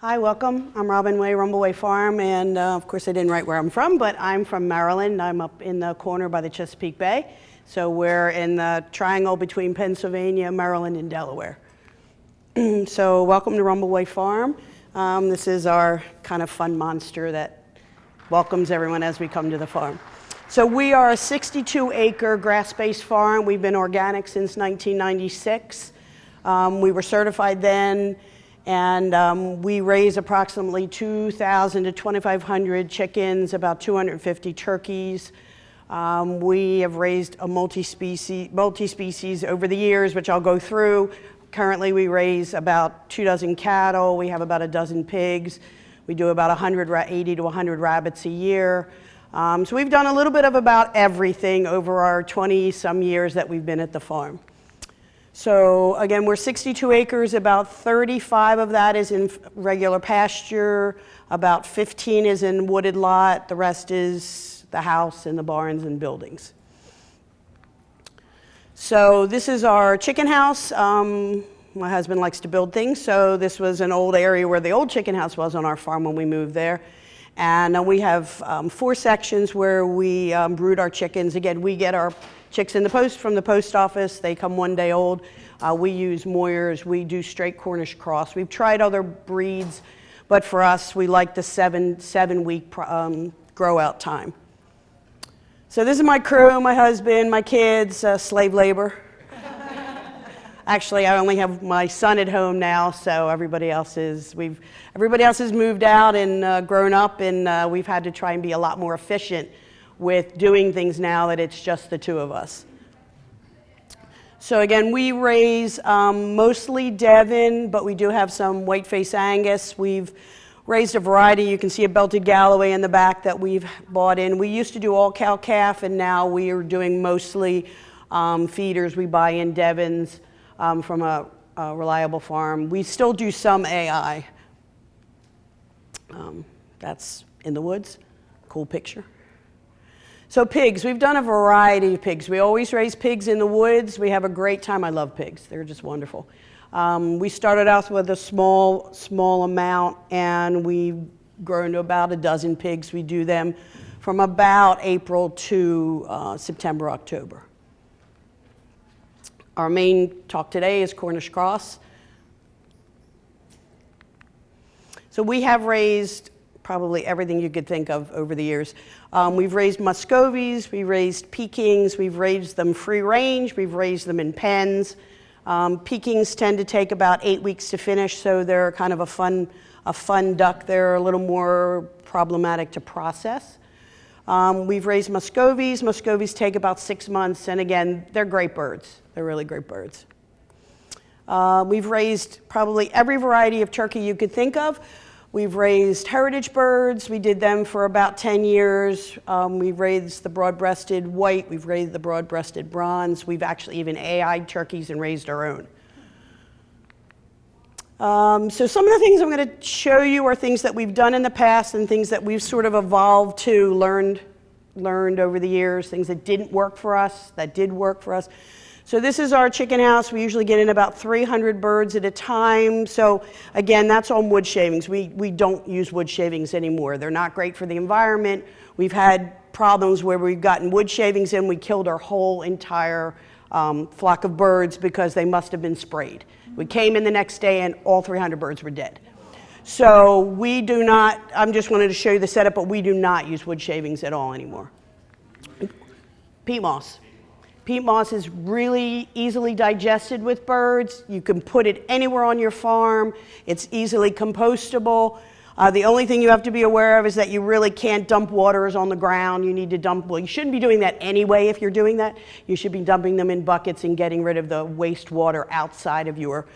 Hi, welcome. I'm Rumbleway, Rumbleway Farm, and of course I didn't write where I'm from, but I'm from Maryland. I'm up in the corner by the Chesapeake Bay. So we're in the triangle between Pennsylvania, Maryland, and Delaware. So welcome to Rumbleway Farm. This is our kind of fun monster that welcomes everyone as we come to the farm. So we are a 62-acre grass-based farm. We've been organic since 1996. We were certified then. And we raise approximately 2,000 to 2,500 chickens, about 250 turkeys. We have raised a multi-species over the years, which I'll go through. Currently, we raise about 24 cattle. We have about a dozen pigs. We do about 80 to 100 rabbits a year. So we've done a little bit of about everything over our 20-some years that we've been at the farm. So again, we're 62 acres, about 35 of that is in regular pasture, about 15 is in wooded lot, the rest is the house and the barns and buildings. So this is our chicken house. My husband likes to build things, so this was an old area where the old chicken house was on our farm when we moved there. And we have 4 sections where we brood our chickens. Again, we get our chicks in the post from the post office. They come 1 day old. We use Moyers. We do straight Cornish cross. We've tried other breeds, but for us, we like the seven-week grow out time. So this is my crew, my husband, my kids, slave labor. Actually, I only have my son at home now, so everybody else has moved out and grown up, and we've had to try and be a lot more efficient with doing things now that it's just the 2 of us. So again, we raise mostly Devon, but we do have some white-faced Angus. We've raised a variety. You can see a belted Galloway in the back that we've bought in. We used to do all cow-calf, and now we are doing mostly feeders. We buy in Devons from a reliable farm. We still do some AI. That's in the woods. Cool picture. So pigs, we've done a variety of pigs. We always raise pigs in the woods. We have a great time. I love pigs. They're just wonderful. We started out with a small amount, and we've grown to about a dozen pigs. We do them from about April to September, October. Our main talk today is Cornish cross. So we have raised probably everything you could think of over the years. We've raised Muscovies, we've raised Pekings, we've raised them free range, we've raised them in pens. Pekings tend to take about 8 weeks to finish, so they're kind of a fun duck. They're a little more problematic to process. We've raised Muscovies. Muscovies take about 6 months, and again, they're great birds. They're really great birds. We've raised probably every variety of turkey you could think of. We've raised heritage birds. We did them for about 10 years. We've raised the broad-breasted white. We've raised the broad-breasted bronze. We've actually even AI'd turkeys and raised our own. So some of the things I'm going to show you are things that we've done in the past and things that we've sort of evolved to, learned over the years, things that didn't work for us, that did work for us. So this is our chicken house. We usually get in about 300 birds at a time. So again, that's on wood shavings. We don't use wood shavings anymore. They're not great for the environment. We've had problems where we've gotten wood shavings in. We killed our whole entire flock of birds because they must have been sprayed. We came in the next day and all 300 birds were dead. So we do not, I just wanted to show you the setup, but we do not use wood shavings at all anymore. Peat moss. Peat moss is really easily digested with birds. You can put it anywhere on your farm. It's easily compostable. The only thing you have to be aware of is that you really can't dump waters on the ground. You need to dump, well, you shouldn't be doing that anyway if you're doing that. You should be dumping them in buckets and getting rid of the wastewater outside of your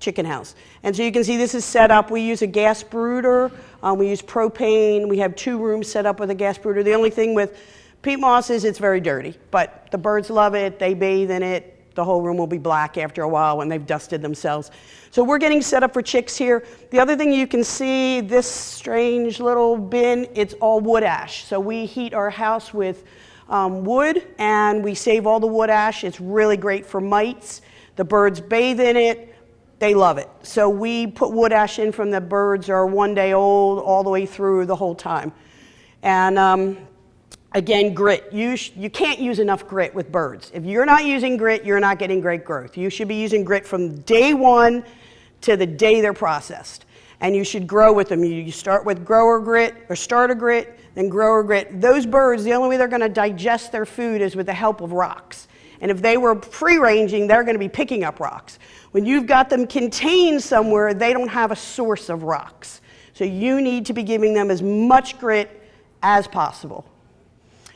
chicken house. And so you can see this is set up. We use a gas brooder. We use propane. We have 2 rooms set up with a gas brooder. The only thing with peat moss is it's very dirty, but the birds love it. They bathe in it. The whole room will be black after a while when they've dusted themselves. So we're getting set up for chicks here. The other thing you can see, this strange little bin, it's all wood ash. So we heat our house with wood, and we save all the wood ash. It's really great for mites. The birds bathe in it. They love it. So we put wood ash in from the birds are 1 day old all the way through the whole time. And again, grit. You can't use enough grit with birds. If you're not using grit, you're not getting great growth. You should be using grit from day one to the day they're processed. And you should grow with them. You start with grower grit or starter grit, then grower grit. Those birds, the only way they're going to digest their food is with the help of rocks. And if they were free-ranging, they're going to be picking up rocks. When you've got them contained somewhere, they don't have a source of rocks. So you need to be giving them as much grit as possible.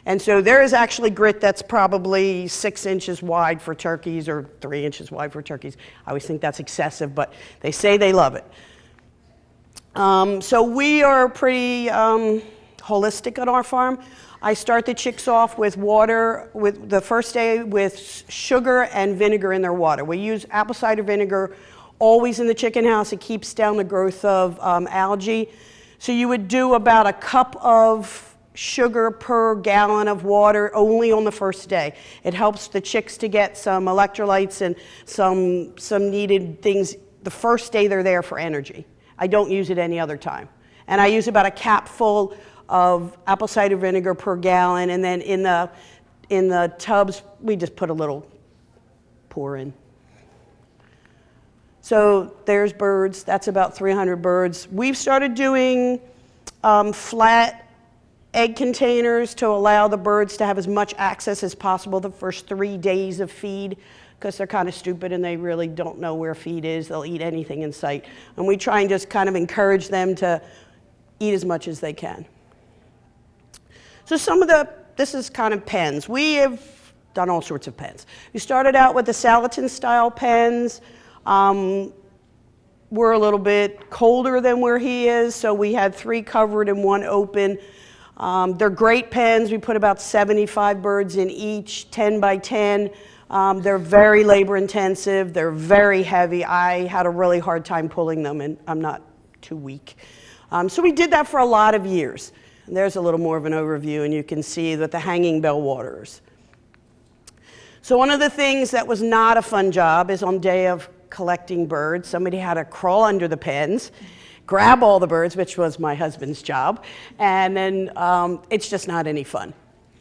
And so there is actually grit that's probably 6 inches wide for turkeys or 3 inches wide for turkeys. I always think that's excessive, but they say they love it. So we are pretty holistic on our farm. I start the chicks off with water, with the first day with sugar and vinegar in their water. We use apple cider vinegar always in the chicken house. It keeps down the growth of algae. So you would do about a cup of sugar per gallon of water only on the first day. It helps the chicks to get some electrolytes and some needed things the first day they're there for energy. I don't use it any other time. And I use about a capful of apple cider vinegar per gallon, and then in the tubs, we just put a little pour in. So there's birds. That's about 300 birds. We've started doing flat egg containers to allow the birds to have as much access as possible the first 3 days of feed, because they're kind of stupid and they really don't know where feed is. They'll eat anything in sight. And we try and just kind of encourage them to eat as much as they can. So this is kind of pens. We have done all sorts of pens. We started out with the Salatin style pens. We're a little bit colder than where he is, so we had 3 covered and 1 open. They're great pens. We put about 75 birds in each, 10 by 10. They're very labor intensive. They're very heavy. I had a really hard time pulling them, and I'm not too weak. So we did that for a lot of years. And there's a little more of an overview, and you can see that the hanging bell waterers. So one of the things that was not a fun job is on day of collecting birds, somebody had to crawl under the pens, grab all the birds, which was my husband's job, and then it's just not any fun.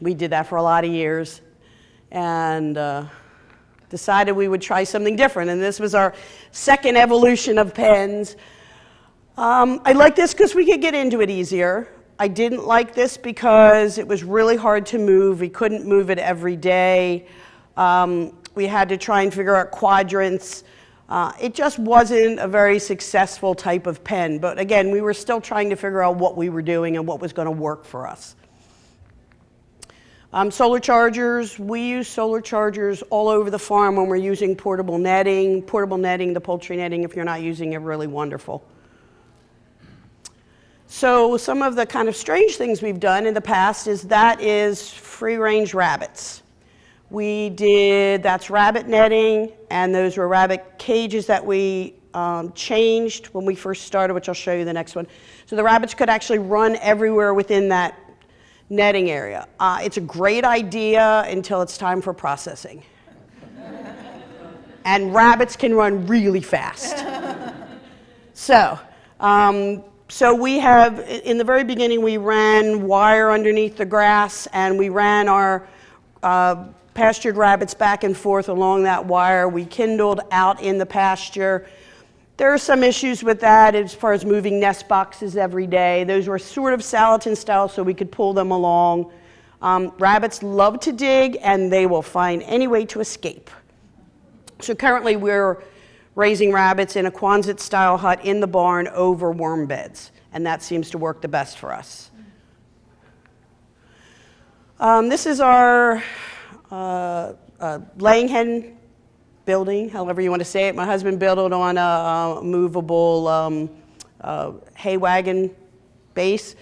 We did that for a lot of years, and decided we would try something different, and this was our second evolution of pens. I like this because we could get into it easier. I didn't like this because it was really hard to move. We couldn't move it every day. We had to try and figure out quadrants. It just wasn't a very successful type of pen. But again, we were still trying to figure out what we were doing and what was going to work for us. Solar chargers. We use solar chargers all over the farm when we're using portable netting. Portable netting, the poultry netting, if you're not using it, really wonderful. So some of the kind of strange things we've done in the past is free-range rabbits. That's rabbit netting, and those were rabbit cages that we changed when we first started, which I'll show you the next one. So the rabbits could actually run everywhere within that netting area. It's a great idea until it's time for processing. And rabbits can run really fast. So we have, in the very beginning, we ran wire underneath the grass, and we ran our pastured rabbits back and forth along that wire. We kindled out in the pasture. There are some issues with that as far as moving nest boxes every day. Those were sort of Salatin style, so we could pull them along. Rabbits love to dig, and they will find any way to escape. So currently we're raising rabbits in a Quonset style hut in the barn over worm beds, and that seems to work the best for us. This is our laying hen building, however you want to say it. My husband built it on a movable hay wagon base,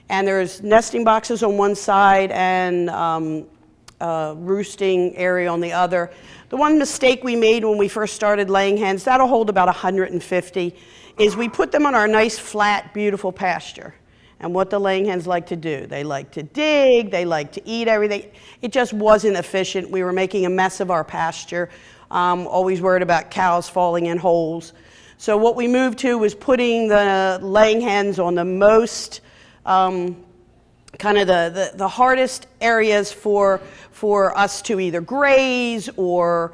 and there's nesting boxes on one side and roosting area on the other. The one mistake we made when we first started laying hens, that'll hold about 150, is we put them on our nice, flat, beautiful pasture. And what the laying hens like to do, they like to dig, they like to eat everything. It just wasn't efficient. We were making a mess of our pasture. always worried about cows falling in holes. So what we moved to was putting the laying hens on the most, kind of the hardest areas for us to either graze or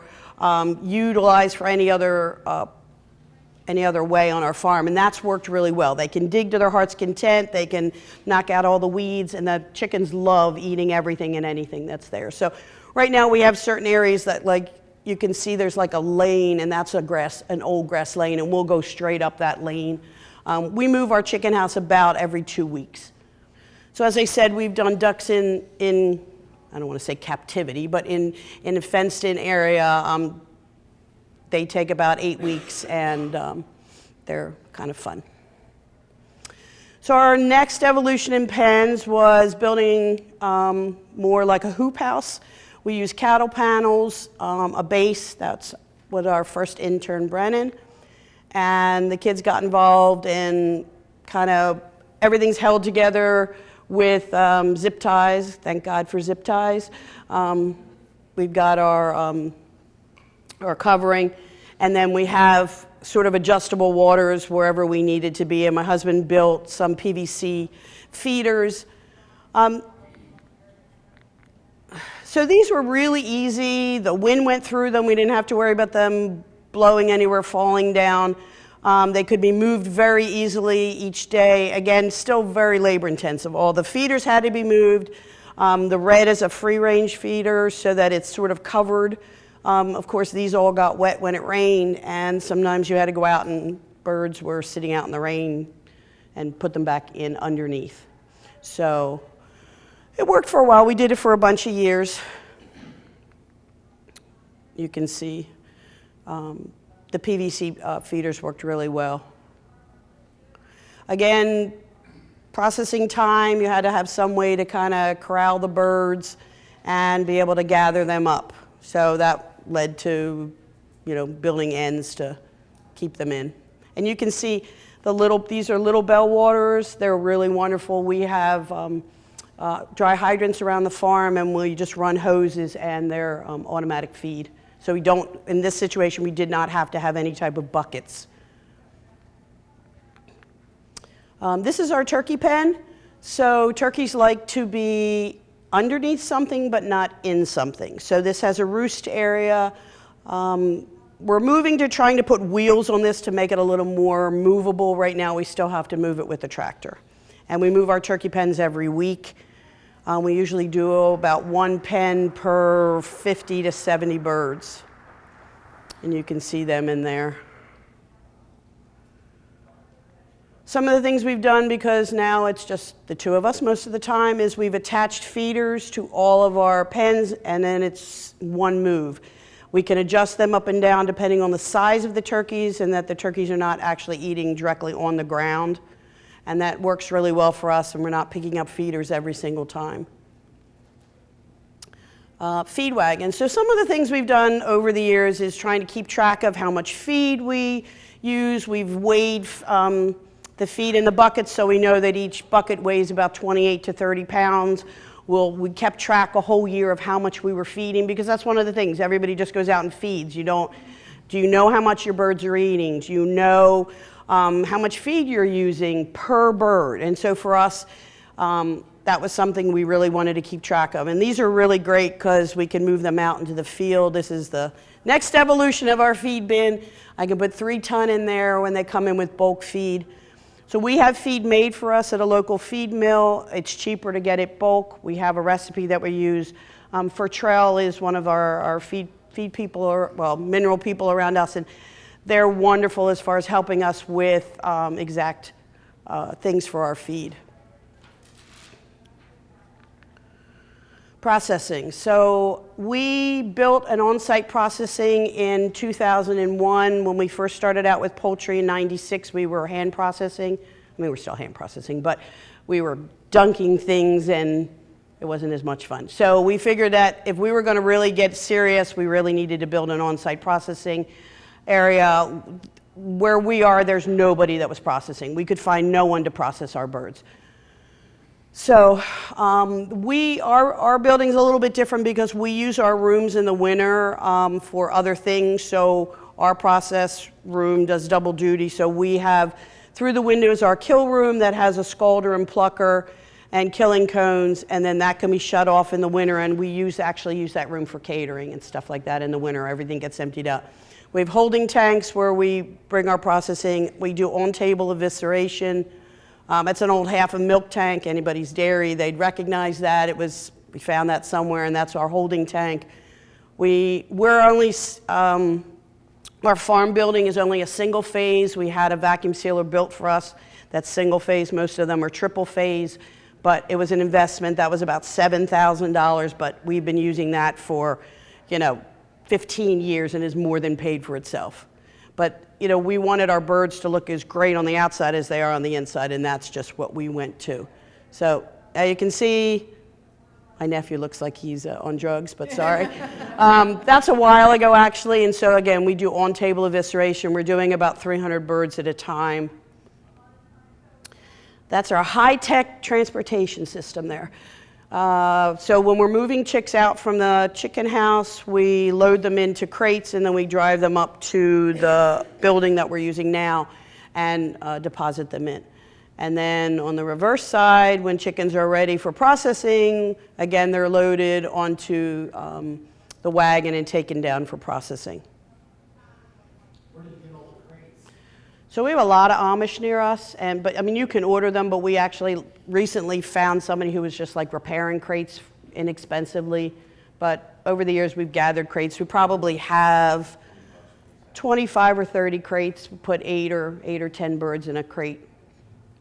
utilize for any other way on our farm, and that's worked really well. They can dig to their heart's content, they can knock out all the weeds, and the chickens love eating everything and anything that's there. So right now we have certain areas that, like, you can see there's like a lane, and that's an old grass lane, and we'll go straight up that lane. We move our chicken house about every 2 weeks. So as I said, we've done ducks in I don't want to say captivity, but in a fenced-in area. They take about 8 weeks, and they're kind of fun. So our next evolution in pens was building more like a hoop house. We use cattle panels, a base. That's with our first intern, Brennan. And the kids got involved in kind of everything's held together with zip ties. Thank God for zip ties. We've got our covering, and then we have sort of adjustable waters wherever we needed to be. And my husband built some PVC feeders. So these were really easy. The wind went through them. We didn't have to worry about them blowing anywhere, falling down. They could be moved very easily each day. Again, still very labor intensive. All the feeders had to be moved. The red is a free range feeder so that it's sort of covered. Of course, these all got wet when it rained, and sometimes you had to go out and birds were sitting out in the rain and put them back in underneath. So it worked for a while. We did it for a bunch of years. You can see the PVC feeders worked really well. Again, processing time, you had to have some way to kind of corral the birds and be able to gather them up. So that led to, building ends to keep them in. And you can see these are little bell waters. They're really wonderful. We have dry hydrants around the farm, and we just run hoses, and they're automatic feed. So in this situation, we did not have to have any type of buckets. This is our turkey pen. So turkeys like to be underneath something but not in something. So this has a roost area. We're moving to trying to put wheels on this to make it a little more movable. Right now we still have to move it with a tractor. And we move our turkey pens every week. We usually do about 1 pen per 50 to 70 birds. And you can see them in there. Some of the things we've done, because now it's just the two of us most of the time, is we've attached feeders to all of our pens, and then it's one move. We can adjust them up and down depending on the size of the turkeys, and that the turkeys are not actually eating directly on the ground. And that works really well for us, and we're not picking up feeders every single time. Feed wagons. So some of the things we've done over the years is trying to keep track of how much feed we use. We've weighed the feed in the buckets, so we know that each bucket weighs about 28 to 30 pounds. We kept track a whole year of how much we were feeding, because that's one of the things. Everybody just goes out and feeds. Do you know how much your birds are eating? Do you know how much feed you're using per bird? And so for us, that was something we really wanted to keep track of. And these are really great because we can move them out into the field. This is the next evolution of our feed bin. I can put 3 ton in there when they come in with bulk feed. So we have feed made for us at a local feed mill. It's cheaper to get it bulk. We have a recipe that we use. Trail is one of our feed people, mineral people around us, and they're wonderful as far as helping us with exact things for our feed. Processing. So we built an on-site processing in 2001. When we first started out with poultry in '96, we were hand processing. I mean, we're still hand processing, but we were dunking things, and it wasn't as much fun. So we figured that if we were going to really get serious, we really needed to build an on-site processing area. Where we are, there's nobody that was processing. We could find no one to process our birds. So our building's a little bit different because we use our rooms in the winter for other things. So our process room does double duty. So we have through the windows our kill room that has a scalder and plucker and killing cones, and then that can be shut off in the winter, and we actually use that room for catering and stuff like that in the winter. Everything gets emptied out. We have holding tanks where we bring our processing. We do on-table evisceration. It's an old half a milk tank. Anybody's dairy, they'd recognize that. We found that somewhere, and that's our holding tank. Our farm building is only a single phase. We had a vacuum sealer built for us that's single phase. Most of them are triple phase, but it was an investment. That was about $7,000, but we've been using that for, 15 years and is more than paid for itself. But, we wanted our birds to look as great on the outside as they are on the inside, and that's just what we went to. So you can see, my nephew looks like he's on drugs, but sorry. That's a while ago, actually, and so again, we do on-table evisceration. We're doing about 300 birds at a time. That's our high-tech transportation system there. So when we're moving chicks out from the chicken house, we load them into crates, and then we drive them up to the building that we're using now and deposit them in. And then on the reverse side, when chickens are ready for processing, again, they're loaded onto the wagon and taken down for processing. Where do you get all the crates? So we have a lot of Amish near us, you can order them, but we actually recently found somebody who was just like repairing crates inexpensively. But over the years, we've gathered crates. We probably have 25 or 30 crates. We put 8 or 10 birds in a crate.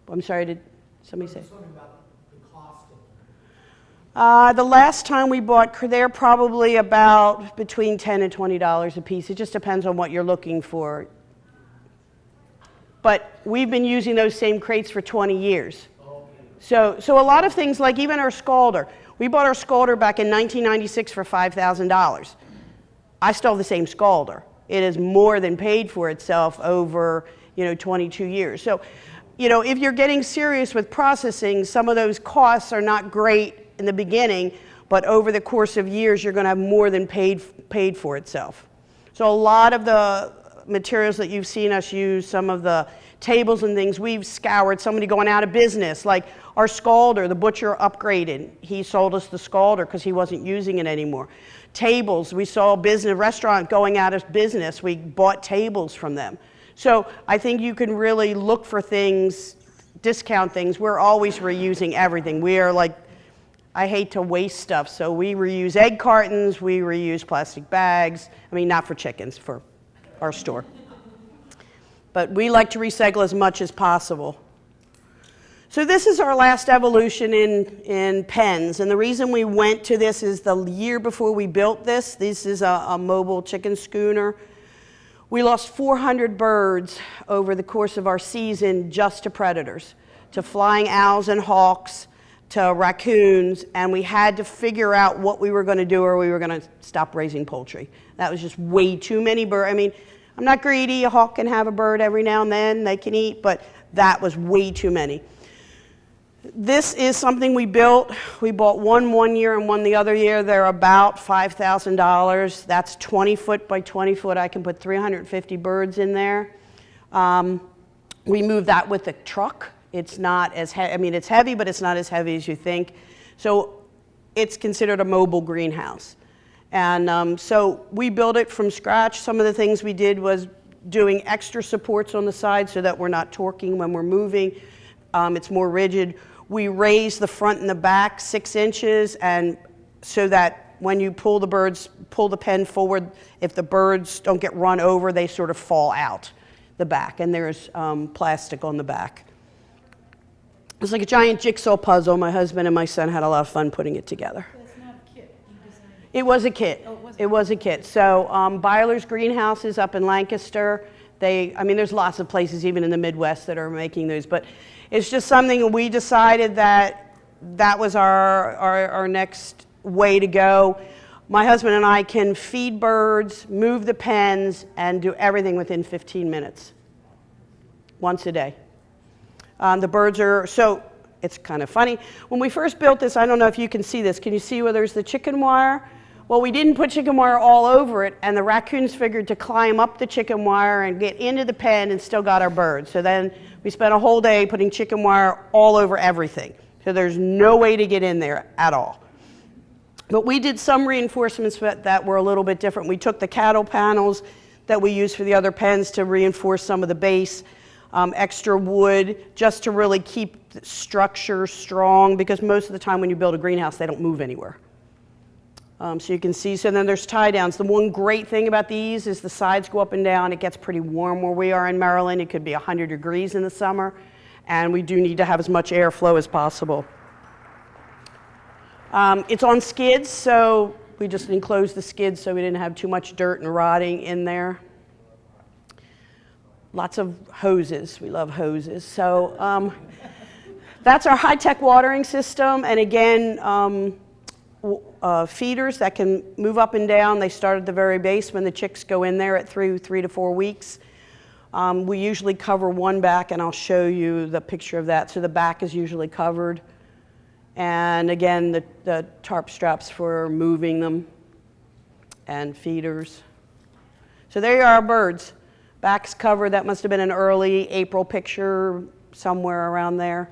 I'm sorry, did somebody say? Something about the cost of The last time we bought, they're probably about between $10 and $20 a piece. It just depends on what you're looking for. But we've been using those same crates for 20 years. So a lot of things, like even our scalder. We bought our scalder back in 1996 for $5,000. I still have the same scalder. It is more than paid for itself over 22 years. So if you're getting serious with processing, some of those costs are not great in the beginning, but over the course of years, you're going to have more than paid for itself. So a lot of the materials that you've seen us use, some of the tables and things, we've scoured somebody going out of business, like our scalder, the butcher upgraded. He sold us the scalder because he wasn't using it anymore. Tables, we saw a restaurant going out of business. We bought tables from them. So I think you can really look for things, discount things. We're always reusing everything. We are like, I hate to waste stuff, so we reuse egg cartons, we reuse plastic bags. Not for chickens, for our store. But we like to recycle as much as possible. So this is our last evolution in pens, and the reason we went to this is the year before we built this. This is a mobile chicken schooner. We lost 400 birds over the course of our season just to predators, to flying owls and hawks, to raccoons, and we had to figure out what we were going to do or we were going to stop raising poultry. That was just way too many birds. I'm not greedy. A hawk can have a bird every now and then. They can eat, but that was way too many. This is something we built. We bought one year and one the other year. They're about $5,000. That's 20 foot by 20 foot. I can put 350 birds in there. We moved that with a truck. It's not as heavy. It's heavy, but it's not as heavy as you think. So it's considered a mobile greenhouse. And so we built it from scratch. Some of the things we did was doing extra supports on the side so that we're not torquing when we're moving. It's more rigid. We raised the front and the back 6 inches, and so that when you pull the pen forward, if the birds don't get run over, they sort of fall out the back, and there's plastic on the back. It's like a giant jigsaw puzzle. My husband and my son had a lot of fun putting it together. That's not a kit. You designed it. It was a kit. Oh, it was a kit. So Byler's Greenhouses up in Lancaster, there's lots of places even in the Midwest that are making those, but it's just something we decided that was our next way to go. My husband and I can feed birds, move the pens, and do everything within 15 minutes, once a day. The birds are, so it's kind of funny. When we first built this, I don't know if you can see this. Can you see where there's the chicken wire? Well, we didn't put chicken wire all over it, and the raccoons figured to climb up the chicken wire and get into the pen and still got our birds. So then we spent a whole day putting chicken wire all over everything. So there's no way to get in there at all. But we did some reinforcements that were a little bit different. We took the cattle panels that we used for the other pens to reinforce some of the base, extra wood, just to really keep the structure strong, because most of the time when you build a greenhouse, they don't move anywhere. So you can see, so then there's tie downs. The one great thing about these is the sides go up and down. It gets pretty warm where we are in Maryland. It could be 100 degrees in the summer, and we do need to have as much airflow as possible. It's on skids, so we just enclosed the skids so we didn't have too much dirt and rotting in there. Lots of hoses. We love hoses. So that's our high-tech watering system, and again, feeders that can move up and down. They start at the very base when the chicks go in there at 3 to 4 weeks. We usually cover one back, and I'll show you the picture of that. So the back is usually covered. And again, the tarp straps for moving them and feeders. So there are our birds. Back's covered. That must have been an early April picture, somewhere around there.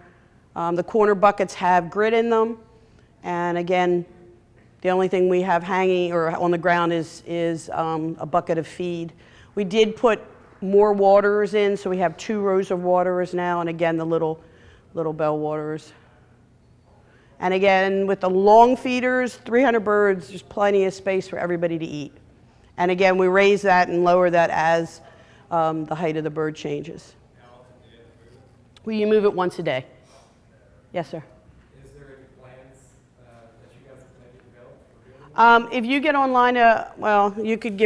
The corner buckets have grit in them. And again, the only thing we have hanging or on the ground is a bucket of feed. We did put more waterers in, so we have 2 rows of waterers now, and again, the little bell waterers. And again, with the long feeders, 300 birds, there's plenty of space for everybody to eat. And again, we raise that and lower that as the height of the bird changes. We move it once a day. Yes, sir. If you get online, you could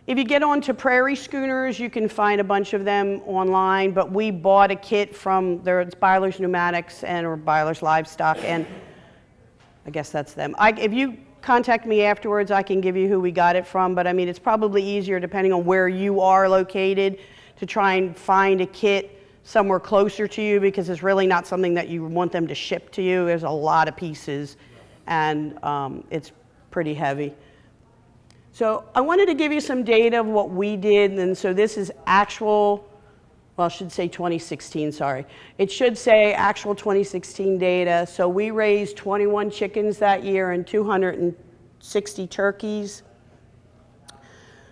if you get onto Prairie Schooners, you can find a bunch of them online, but we bought a kit from, it's Byler's Pneumatics or Byler's Livestock, and I guess that's them. If you contact me afterwards, I can give you who we got it from, but I mean, it's probably easier, depending on where you are located, to try and find a kit somewhere closer to you, because it's really not something that you want them to ship to you. There's a lot of pieces, and it's pretty heavy. So I wanted to give you some data of what we did, and so this is actual, well, I should say 2016, sorry. It should say actual 2016 data. So we raised 21 chickens that year and 260 turkeys.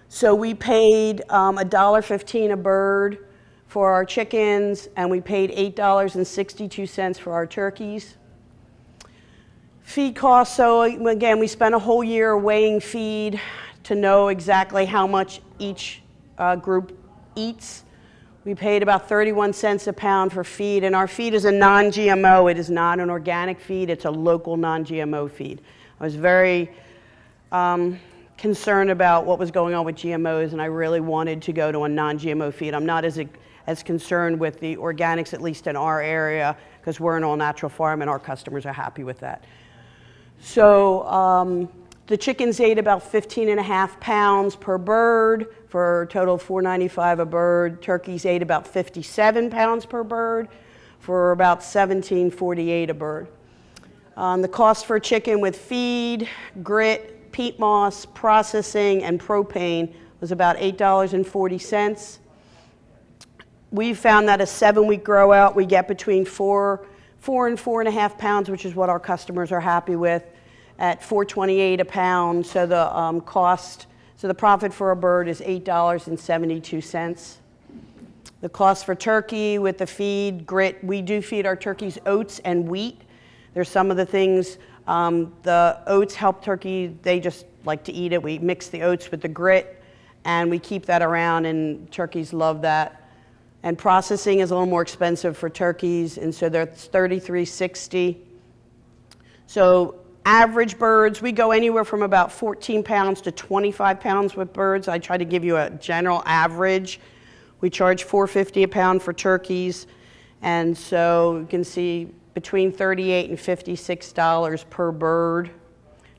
So we paid $1.15 a bird for our chickens, and we paid $8.62 for our turkeys. Feed costs, so again, we spent a whole year weighing feed to know exactly how much each group eats. We paid about 31 cents a pound for feed, and our feed is a non-GMO. It is not an organic feed, it's a local non-GMO feed. I was very concerned about what was going on with GMOs, and I really wanted to go to a non-GMO feed. I'm not as concerned with the organics, at least in our area, because we're an all-natural farm and our customers are happy with that. So the chickens ate about 15.5 pounds per bird for a total of $4.95 a bird. Turkeys ate about 57 pounds per bird for about $17.48 a bird. The cost for a chicken with feed, grit, peat moss, processing, and propane was about $8.40. We found that a 7-week grow out, we get between 4 and 4.5 pounds, which is what our customers are happy with, at $4.28 a pound. So the profit for a bird is $8.72. The cost for turkey with the feed, grit, we do feed our turkeys oats and wheat. There's some of the things, the oats help turkey, they just like to eat it. We mix the oats with the grit, and we keep that around, and turkeys love that. And processing is a little more expensive for turkeys, and so that's $33.60. So average birds, we go anywhere from about 14 pounds to 25 pounds with birds. I try to give you a general average. We charge $4.50 a pound for turkeys, and so you can see between $38 and $56 per bird.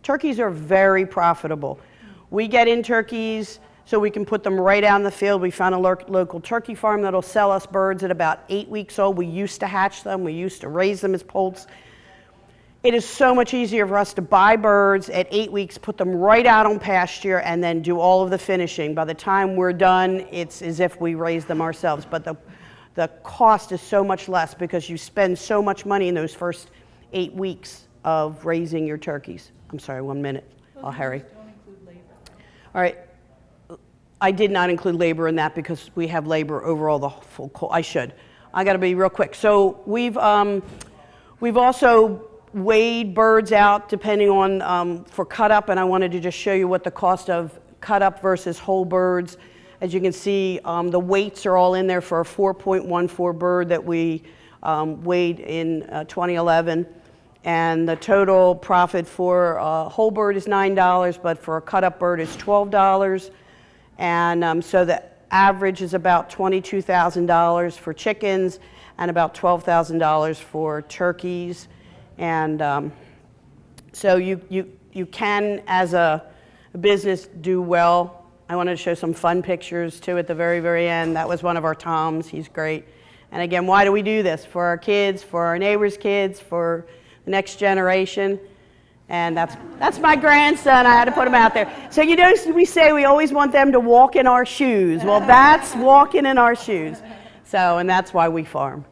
Turkeys are very profitable. We get in turkeys so we can put them right out in the field. We found a local turkey farm that'll sell us birds at about 8 weeks old. We used to hatch them. We used to raise them as poults. It is so much easier for us to buy birds at 8 weeks, put them right out on pasture, and then do all of the finishing. By the time we're done, it's as if we raised them ourselves. But the cost is so much less because you spend so much money in those first 8 weeks of raising your turkeys. I'm sorry, 1 minute. I'll hurry. Don't include labor. All right. I did not include labor in that because we have labor over all the full I should. I got to be real quick. So we've also weighed birds out depending on for cut up, and I wanted to just show you what the cost of cut up versus whole birds. As you can see, the weights are all in there for a 4.14 bird that we weighed in 2011, and the total profit for a whole bird is $9, but for a cut up bird is $12, and so the average is about $22,000 for chickens and about $12,000 for turkeys. And so you can, as a business, do well. I wanted to show some fun pictures, too, at the very, very end. That was one of our Toms. He's great. And again, why do we do this? For our kids, for our neighbors' kids, for the next generation. And that's my grandson. I had to put him out there. So you know, we say we always want them to walk in our shoes. Well, that's walking in our shoes. So, and that's why we farm.